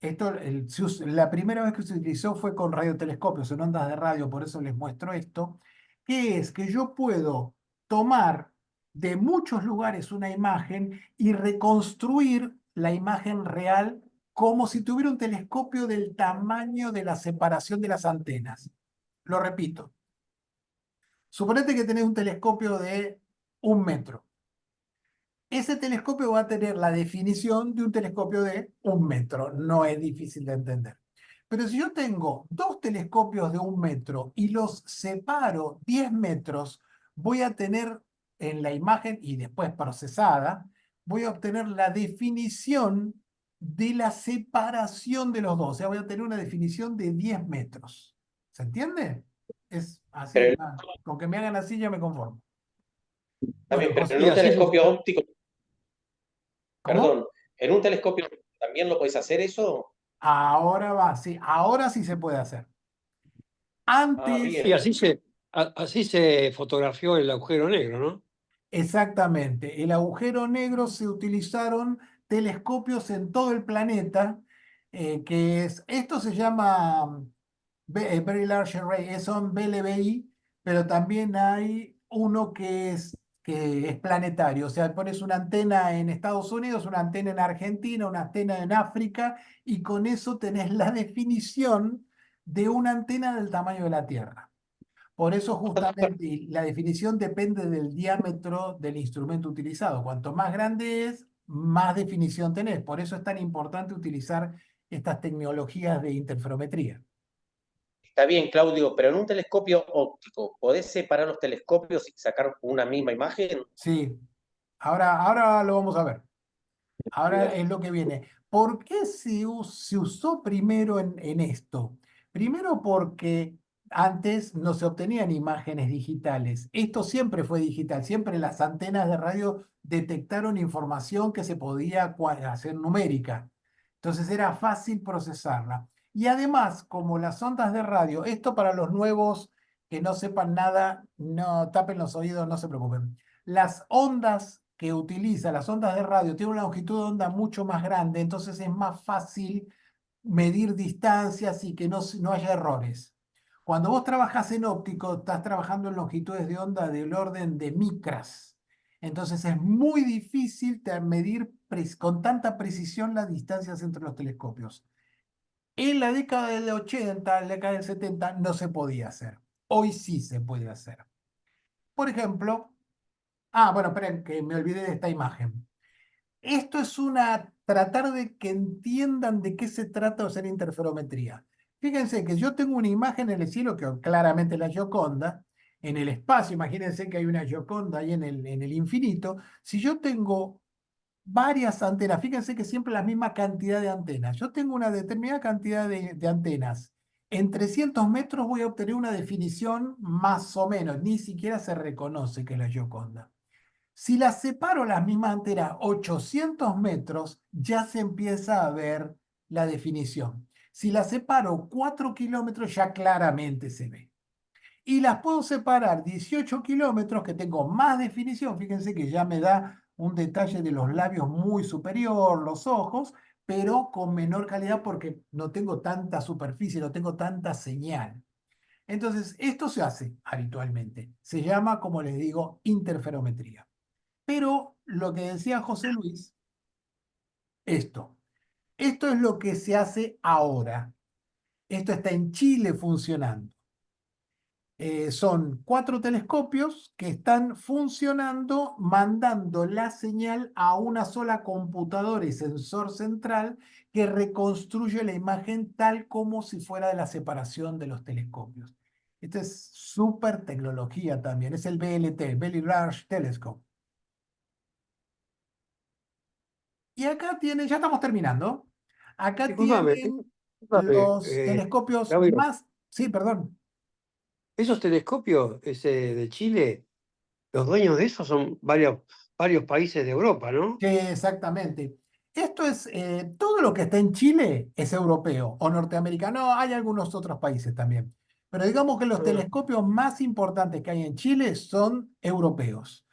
Speaker 1: la primera vez que se utilizó fue con radiotelescopios, en ondas de radio, por eso les muestro esto. ¿Qué es? Que yo puedo tomar de muchos lugares una imagen y reconstruir la imagen real como si tuviera un telescopio del tamaño de la separación de las antenas. Lo repito. Suponete que tenés un telescopio de 1 metro. Ese telescopio va a tener la definición de un telescopio de 1 metro. No es difícil de entender. Pero si yo tengo dos telescopios de 1 metro y los separo 10 metros, voy a tener en la imagen y después procesada, voy a obtener la definición de la separación de los dos. O sea, voy a tener una definición de 10 metros. ¿Se entiende? Es así.
Speaker 2: Pero
Speaker 1: Con que me hagan así ya me conformo.
Speaker 2: también,
Speaker 1: Bueno,
Speaker 2: pero
Speaker 1: José,
Speaker 2: en
Speaker 3: y
Speaker 2: un
Speaker 3: así
Speaker 2: telescopio óptico,
Speaker 1: ¿cómo?
Speaker 2: perdón, en un telescopio también lo podés hacer eso.
Speaker 1: Ahora va, sí, ahora sí se puede hacer.
Speaker 2: Ah,
Speaker 1: Antes,
Speaker 3: sí,
Speaker 2: bien.
Speaker 3: así se fotografió el agujero negro, ¿no?
Speaker 1: exactamente, el agujero negro se utilizaron telescopios en todo el planeta, esto se llama Very Large Array, son BLBI, pero también hay uno que es planetario, o sea, pones una antena en Estados Unidos, una antena en Argentina, una antena en África, y con eso tenés la definición de una antena del tamaño de la Tierra. Por eso justamente y la definición depende del diámetro del instrumento utilizado. Cuanto más grande es, más definición tenés. Por eso es tan importante utilizar estas tecnologías de interferometría.
Speaker 2: Está bien, Claudio, pero en un telescopio óptico, ¿podés separar los telescopios y sacar una misma imagen?
Speaker 1: Sí, ahora lo vamos a ver. Ahora
Speaker 2: Bien.
Speaker 1: es lo que viene. ¿Por qué se usó primero en esto? Primero porque antes no se obtenían imágenes digitales. Esto siempre fue digital. Siempre las antenas de radio detectaron información que se podía hacer numérica. Entonces era fácil procesarla. Y además, como las ondas de radio, esto para los nuevos que no sepan nada, no tapen los oídos, no se preocupen. Las ondas que utiliza, las ondas de radio, tienen una longitud de onda mucho más grande, entonces es más fácil medir distancias y que no haya errores. Cuando vos trabajas en óptico, estás trabajando en longitudes de onda del orden de micras. Entonces es muy difícil medir con tanta precisión las distancias entre los telescopios. En la década del 80, en la década del 70, no se podía hacer. Hoy sí se puede hacer. Por ejemplo, bueno, esperen que me olvidé de esta imagen. Esto es tratar de que entiendan de qué se trata hacer interferometría. Fíjense que yo tengo una imagen en el cielo que claramente es la Gioconda, en el espacio, imagínense que hay una Gioconda ahí en el infinito. Si yo tengo varias antenas, fíjense que siempre la misma cantidad de antenas. Yo tengo una determinada cantidad de antenas. En 300 metros voy a obtener una definición más o menos, ni siquiera se reconoce que es la Gioconda. Si las separo las mismas antenas 800 metros, ya se empieza a ver la definición. Si las separo 4 kilómetros, ya claramente se ve. Y las puedo separar 18 kilómetros, que tengo más definición. Fíjense que ya me da un detalle de los labios muy superior, los ojos, pero con menor calidad porque no tengo tanta superficie, no tengo tanta señal. Entonces, esto se hace habitualmente. Se llama, como les digo, interferometría. Pero lo que decía José Luis, esto. Esto es lo que se hace ahora. Esto está en Chile funcionando. Son 4 telescopios que están funcionando, mandando la señal a una sola computadora y sensor central que reconstruye la imagen tal como si fuera de la separación de los telescopios. Esta es súper tecnología también, es el VLT, Very Large Telescope. Y acá tienen, ya estamos terminando, acá
Speaker 3: Disculpame,
Speaker 1: tienen
Speaker 3: disculpame,
Speaker 1: los telescopios
Speaker 3: Claudio,
Speaker 1: más, sí, perdón.
Speaker 3: esos telescopios de Chile, los dueños de esos son varios países de Europa, ¿no?
Speaker 1: Sí, exactamente. Esto es, todo lo que está en Chile es europeo o norteamericano. Hay algunos otros países también. Pero digamos que los
Speaker 3: Ah,
Speaker 1: telescopios más importantes que hay en Chile son europeos.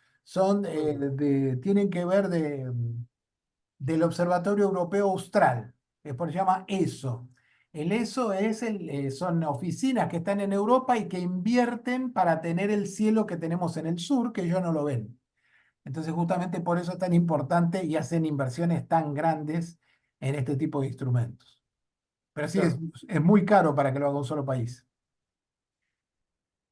Speaker 1: Tienen que ver del Observatorio Europeo Austral, que se llama ESO. El ESO son oficinas que están en Europa y que invierten para tener el cielo que tenemos en el sur, que ellos no lo ven. Entonces, justamente por eso es tan importante y hacen inversiones tan grandes en este tipo de instrumentos. Pero sí, es,
Speaker 3: claro.
Speaker 1: es muy caro para que lo haga un solo país.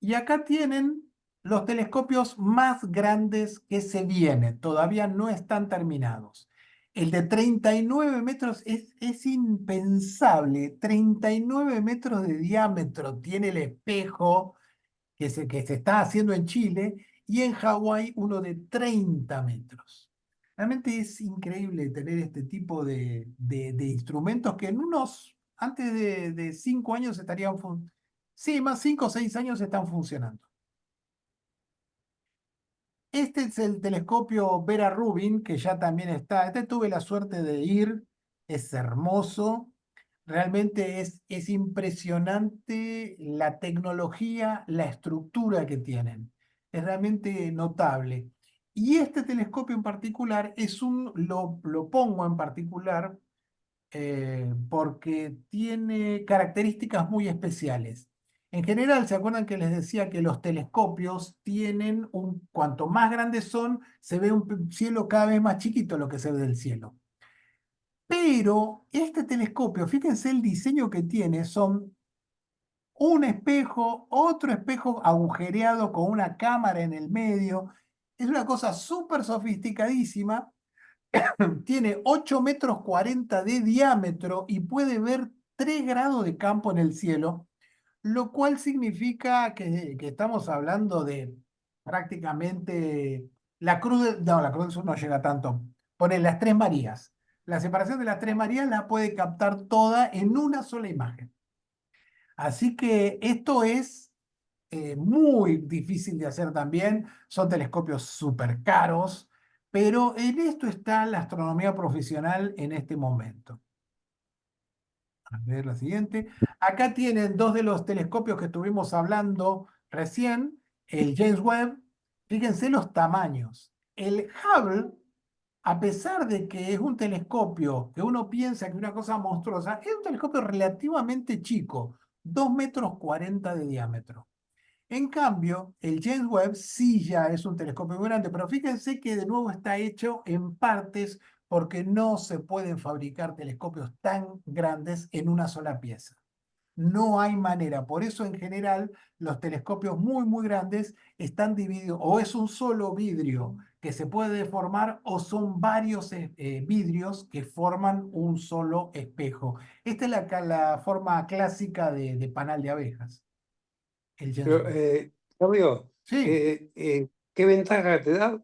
Speaker 1: Y acá tienen los telescopios más grandes que se vienen. Todavía no están terminados. El de 39 metros es impensable. 39 metros de diámetro tiene el espejo que se está haciendo en Chile y en Hawái uno de 30 metros. Realmente es increíble tener este tipo de instrumentos que antes de 5 años estarían, sí, más 5 o 6 años están funcionando. Este es el telescopio Vera Rubin, que ya también está. Este tuve la suerte de ir, es hermoso. Realmente es impresionante la tecnología, la estructura que tienen. Es realmente notable. Y este telescopio en particular lo pongo en particular porque tiene características muy especiales. En general, ¿se acuerdan que les decía que los telescopios cuanto más grandes son, se ve un cielo cada vez más chiquito lo que se ve del cielo? Pero este telescopio, fíjense el diseño que tiene, son un espejo, otro espejo agujereado con una cámara en el medio. Es una cosa súper sofisticadísima. Tiene 8 metros 40 de diámetro y puede ver 3 grados de campo en el cielo. lo cual significa que estamos hablando de prácticamente no, la Cruz del Sur no llega tanto. Pone las Tres Marías. La separación de las Tres Marías la puede captar toda en una sola imagen. Así que esto es muy difícil de hacer también. Son telescopios súper caros, pero en esto está la astronomía profesional en este momento. A ver la siguiente. Acá tienen dos de los telescopios que estuvimos hablando recién, el James Webb. Fíjense los tamaños. El Hubble, a pesar de que es un telescopio que uno piensa que es una cosa monstruosa, es un telescopio relativamente chico, 2,40 m de diámetro. En cambio, el James Webb sí ya es un telescopio muy grande, pero fíjense que de nuevo está hecho en partes porque no se pueden fabricar telescopios tan grandes en una sola pieza. No hay manera. Por eso, en general, los telescopios muy, muy grandes están divididos, o es un solo vidrio que se puede deformar, o son varios vidrios que forman un solo espejo. Esta es la forma clásica de panal de abejas, el James
Speaker 3: Pero,
Speaker 1: Webb.
Speaker 3: Claudio,
Speaker 1: Sí,
Speaker 3: ¿qué ventaja te da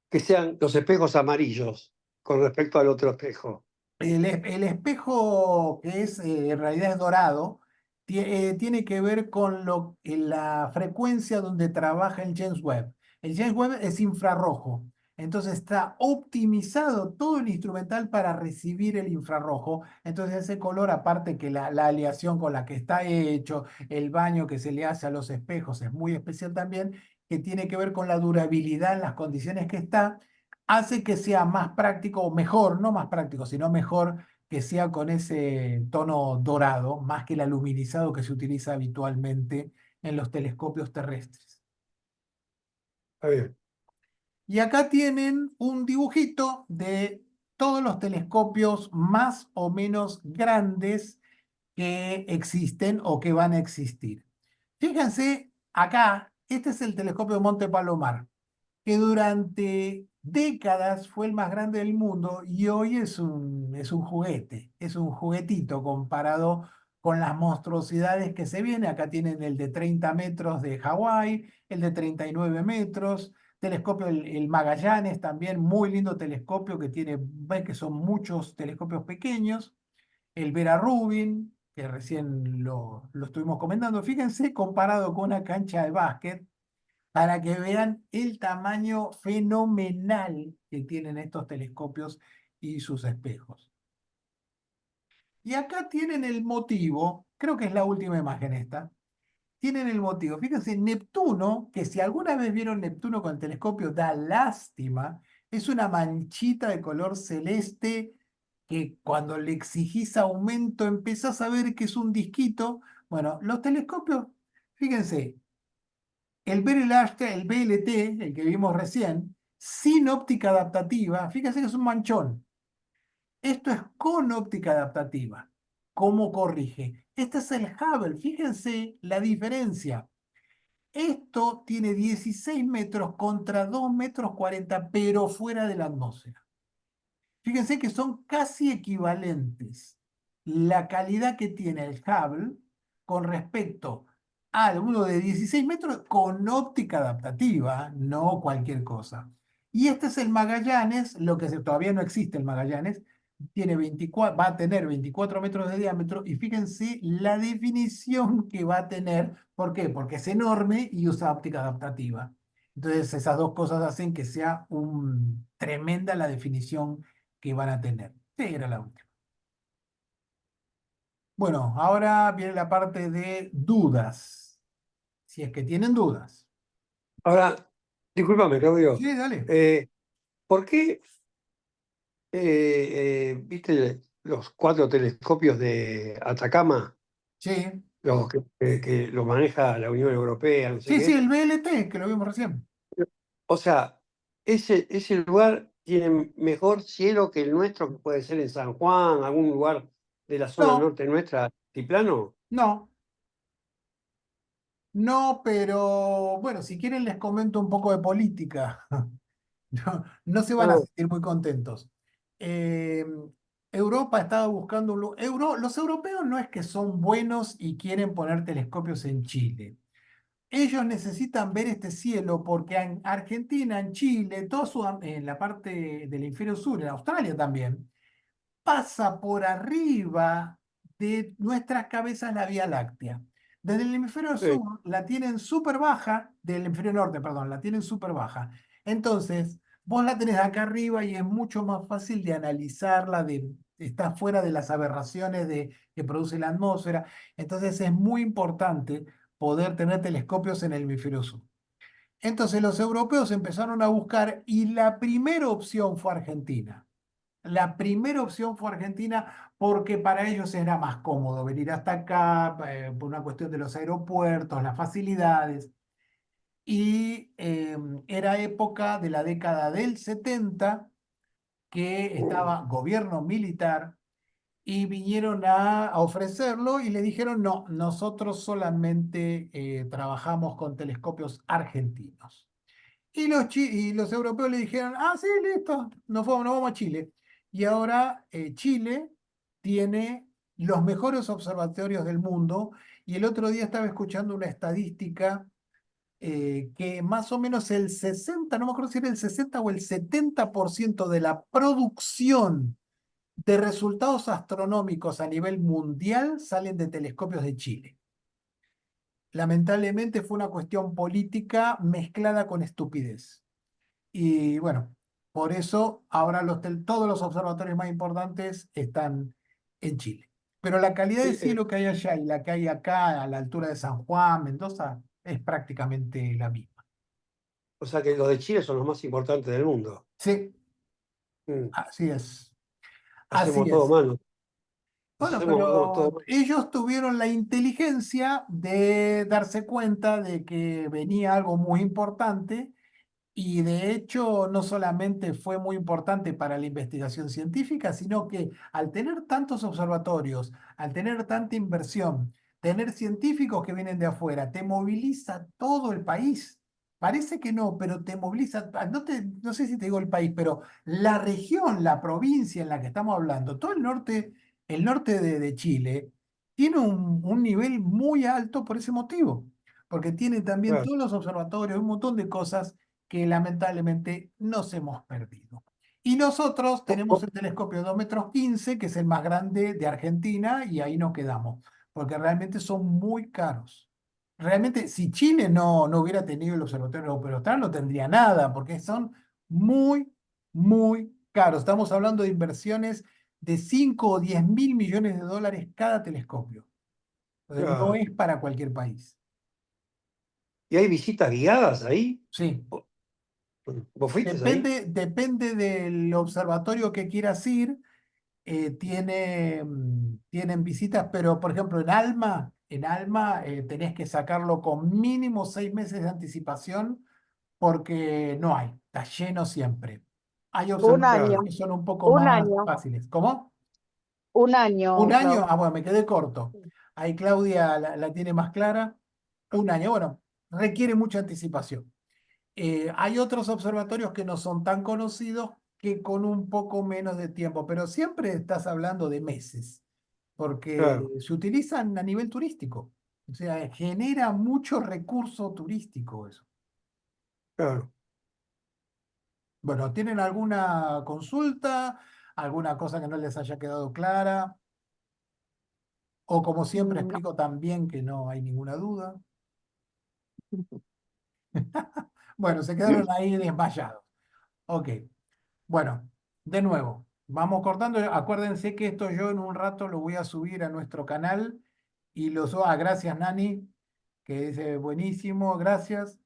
Speaker 3: que sean los espejos amarillos con respecto al otro espejo?
Speaker 1: el espejo que es en realidad es dorado, tiene que ver con la frecuencia donde trabaja el James Webb. El James Webb es infrarrojo, entonces está optimizado todo el instrumental para recibir el infrarrojo. Entonces ese color, aparte que la aleación con la que está hecho, el baño que se le hace a los espejos es muy especial también, que tiene que ver con la durabilidad en las condiciones que está, hace que sea más práctico, o mejor, no más práctico, sino mejor que sea con ese tono dorado, más que el aluminizado que se utiliza habitualmente en los telescopios terrestres.
Speaker 3: Está bien.
Speaker 1: Y acá tienen un dibujito de todos los telescopios más o menos grandes que existen o que van a existir. Fíjense acá, este es el telescopio Monte Palomar, que durante décadas fue el más grande del mundo y hoy es un juguete, es un juguetito comparado con las monstruosidades que se vienen. Acá tienen el de 30 metros de Hawái, el de 39 metros, telescopio el Magallanes, también muy lindo telescopio que tiene, ven que son muchos telescopios pequeños, el Vera Rubin, que recién lo estuvimos comentando. Fíjense, comparado con una cancha de básquet, para que vean el tamaño fenomenal que tienen estos telescopios y sus espejos. Y acá tienen el motivo, creo que es la última imagen esta, tienen el motivo. Fíjense, Neptuno, que si alguna vez vieron Neptuno con el telescopio, da lástima, es una manchita de color celeste que cuando le exigís aumento empezás a ver que es un disquito. Bueno, los telescopios, fíjense, el BLT, el BLT, el que vimos recién, sin óptica adaptativa, fíjense que es un manchón. Esto es con óptica adaptativa. ¿Cómo corrige? Este es el Hubble, fíjense la diferencia. Esto tiene 16 metros contra 2,40 m, pero fuera de la atmósfera. Fíjense que son casi equivalentes la calidad que tiene el Hubble con respecto al uno de 16 metros con óptica adaptativa, no cualquier cosa. Y este es el Magallanes, todavía no existe el Magallanes, tiene 24, va a tener 24 metros de diámetro y fíjense la definición que va a tener. ¿Por qué? Porque es enorme y usa óptica adaptativa. Entonces esas dos cosas hacen que sea tremenda la definición que van a tener. Sí, era la última. Bueno, ahora viene la parte de dudas, si es que tienen dudas.
Speaker 3: Ahora, discúlpame, Claudio,
Speaker 1: Sí, dale.
Speaker 3: ¿por qué, viste, los 4 telescopios de Atacama,
Speaker 1: Sí,
Speaker 3: los que los maneja la Unión Europea, no sé
Speaker 1: sí, sí,
Speaker 3: qué?
Speaker 1: el BLT, que lo vimos recién.
Speaker 3: O sea, ese lugar tiene mejor cielo que el nuestro, que puede ser en San Juan, algún lugar de la zona
Speaker 1: No,
Speaker 3: norte nuestra, altiplano.
Speaker 1: no, no, pero bueno, si quieren les comento un poco de política. No, no se van a
Speaker 3: Ah,
Speaker 1: sentir muy contentos. Eh, Europa estaba buscando los europeos no es que son buenos y quieren poner telescopios en Chile. Ellos necesitan ver este cielo porque en Argentina, en Chile, en la parte del hemisferio sur, en Australia también, pasa por arriba de nuestras cabezas la Vía Láctea. Desde el hemisferio
Speaker 3: Sí.
Speaker 1: sur la tienen súper baja, del hemisferio norte, perdón, la tienen súper baja. Entonces, vos la tenés acá arriba y es mucho más fácil de analizarla, está fuera de las aberraciones que produce la atmósfera. Entonces, es muy importante poder tener telescopios en el hemisferio sur. Entonces, los europeos empezaron a buscar y la primera opción fue Argentina. La primera opción fue Argentina porque para ellos era más cómodo venir hasta acá por una cuestión de los aeropuertos, las facilidades. Y era época de la década del 70 que estaba gobierno militar y vinieron a ofrecerlo y le dijeron, no, nosotros solamente trabajamos con telescopios argentinos. Y los europeos le dijeron, ah, sí, listo, nos vamos a Chile. Y ahora Chile tiene los mejores observatorios del mundo. Y el otro día estaba escuchando una estadística que más o menos el 60, no me acuerdo si era el 60 o el 70% de la producción de resultados astronómicos a nivel mundial salen de telescopios de Chile. Lamentablemente fue una cuestión política mezclada con estupidez. Y bueno, por eso ahora todos los observatorios más importantes están en Chile. Pero la calidad de
Speaker 3: Sí,
Speaker 1: cielo que hay allá y la que hay acá a la altura de San Juan, Mendoza, es prácticamente la misma.
Speaker 3: o sea que los de Chile son los más importantes del mundo.
Speaker 1: Sí,
Speaker 3: Mm.
Speaker 1: así es. Así
Speaker 3: Hacemos todo
Speaker 1: es.
Speaker 3: mal, ¿no?
Speaker 1: Bueno,
Speaker 3: Hacemos todo
Speaker 1: pero
Speaker 3: mal.
Speaker 1: ellos tuvieron la inteligencia de darse cuenta de que venía algo muy importante. Y de hecho, no solamente fue muy importante para la investigación científica, sino que al tener tantos observatorios, al tener tanta inversión, tener científicos que vienen de afuera, te moviliza todo el país. Parece que no, pero te moviliza, no sé si te digo el país, pero la región, la provincia en la que estamos hablando, todo el norte de Chile, tiene un nivel muy alto por ese motivo, porque tiene también
Speaker 3: Claro.
Speaker 1: todos los observatorios, un montón de cosas que lamentablemente nos hemos perdido. Y nosotros
Speaker 3: Vo-
Speaker 1: tenemos
Speaker 3: vo-
Speaker 1: el telescopio 2,15 m, que es el más grande de Argentina, y ahí nos quedamos, porque realmente son muy caros. Realmente, si Chile no hubiera tenido el observatorio austral, no tendría nada, porque son muy, muy caros. Estamos hablando de inversiones de 5 o 10 mil millones de dólares cada telescopio. Entonces, no
Speaker 3: claro.
Speaker 1: es para cualquier país.
Speaker 3: ¿Y hay visitas guiadas ahí?
Speaker 1: Sí.
Speaker 3: ¿Vo- ¿Vos fuiste ahí?
Speaker 1: Depende del observatorio que quieras ir, tienen visitas, pero por ejemplo en Alma tenés que sacarlo con mínimo 6 meses de anticipación porque no hay, está lleno siempre. Hay
Speaker 4: Un
Speaker 1: observatorios
Speaker 3: Claro,
Speaker 4: año,
Speaker 1: que son un poco
Speaker 4: un
Speaker 1: más
Speaker 4: año,
Speaker 1: fáciles. ¿Cómo?
Speaker 4: un
Speaker 1: ¿Un
Speaker 4: año,
Speaker 1: año?
Speaker 4: Clau.
Speaker 1: Ah, bueno, me quedé corto. Ahí Claudia la tiene más clara. Un año, bueno, requiere mucha anticipación. Hay otros observatorios que no son tan conocidos que con un poco menos de tiempo, pero siempre estás hablando de meses, porque
Speaker 3: claro,
Speaker 1: se utilizan a nivel turístico. O sea, genera mucho recurso turístico eso.
Speaker 3: claro.
Speaker 1: Bueno, ¿tienen alguna consulta? ¿Alguna cosa que no les haya quedado clara? O como siempre
Speaker 4: No.
Speaker 1: explico también que no hay ninguna duda. Bueno, se quedaron ahí desmayados. Ok. Bueno, de nuevo, vamos cortando. Acuérdense que esto yo en un rato lo voy a subir a nuestro canal y gracias Nani, que dice buenísimo, gracias.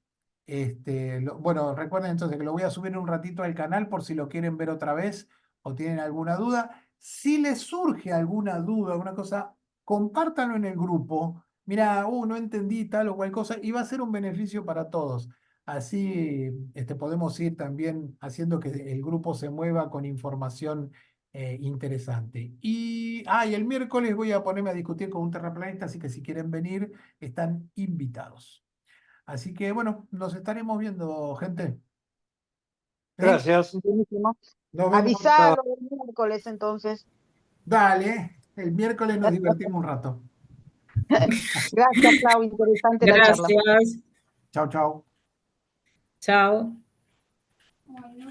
Speaker 1: Bueno, recuerden entonces que lo voy a subir en un ratito al canal por si lo quieren ver otra vez o tienen alguna duda. Si les surge alguna duda, alguna cosa, compártanlo en el grupo. Mira, no entendí tal o cual cosa y va a ser un beneficio para todos. Así podemos ir también haciendo que el grupo se mueva con información interesante. Y el miércoles voy a ponerme a discutir con un terraplanista, así que si quieren venir, están invitados. Así que bueno, nos estaremos viendo, gente. ¿Sí?
Speaker 3: Gracias.
Speaker 4: Buenísimo.
Speaker 1: Nos vemos.
Speaker 3: Nada,
Speaker 4: Avisalo el miércoles entonces.
Speaker 1: Dale, el miércoles nos divertimos un rato.
Speaker 4: Gracias, Clau, interesante la charla.
Speaker 5: Gracias.
Speaker 1: Chau, chau.
Speaker 5: Chao.